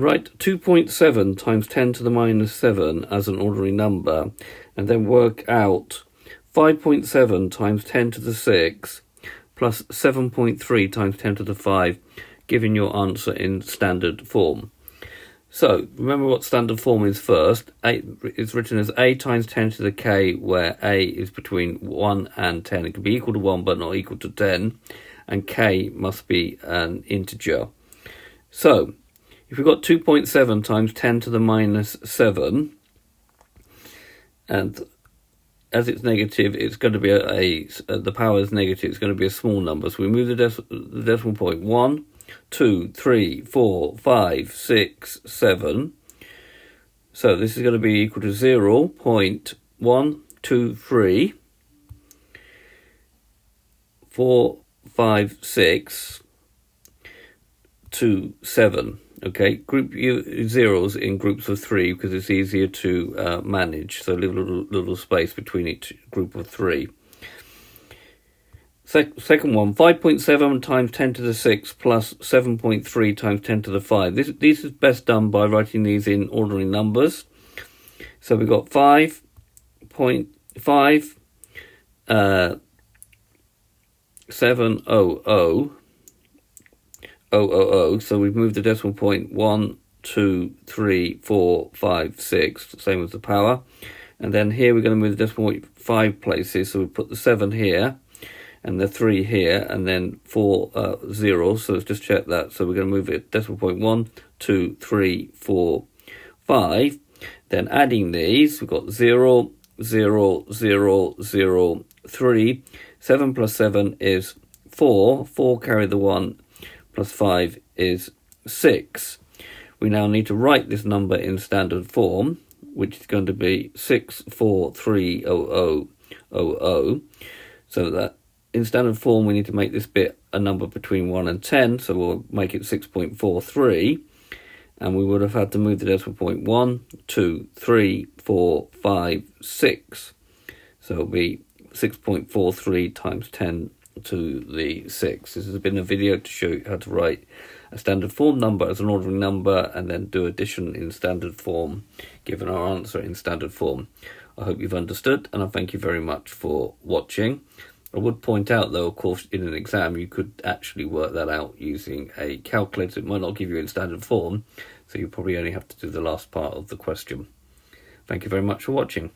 write 2.7 times 10 to the minus 7 as an ordinary number, and then work out 5.7 times 10 to the 6 plus 7.3 times 10 to the 5, giving your answer in standard form. So, remember what standard form is first. It's written as a times 10 to the k, where a is between 1 and 10. It can be equal to 1 but not equal to 10, and k must be an integer. So, if we've got 2.7 times 10 to the minus 7, and as it's negative, it's going to be the power is negative, it's going to be a small number. So we move the decimal point 1, 2, 3, 4, 5, 6, 7. So this is going to be equal to 0.123 4, 5, 6 to 7. Okay, group zeros in groups of 3 because it's easier to manage. So leave a little space between each group of 3. Second one, 5.7 times 10 to the 6 plus 7.3 times 10 to the 5. This is best done by writing these in ordinary numbers. So we've got 5.5 700. So we've moved the decimal point 1, 2, 3, 4, 5, 6, same as the power. And then here we're going to move the decimal point 5 places. So we put the 7 here and the 3 here, and then 4 zeros. So let's just check that. So we're going to move it decimal point 1, 2, 3, 4, 5. Then adding these, we've got 0, 0, 0, 0, 3. 7 plus 7 is 4. 4 carry the 1. Plus 5 is 6. We now need to write this number in standard form, which is going to be 6430000. So that in standard form, we need to make this bit a number between 1 and 10. So we'll make it 6.43. And we would have had to move the decimal point 1, 2, 3, 4, 5, 6. So it'll be 6.43 times 10 to the 6. This has been a video to show you how to write a standard form number as an ordinary number and then do addition in standard form, given our answer in standard form. I hope you've understood, and I thank you very much for watching. I would point out, though, of course, in an exam you could actually work that out using a calculator. It might not give you in standard form, so you probably only have to do the last part of the question. Thank you very much for watching.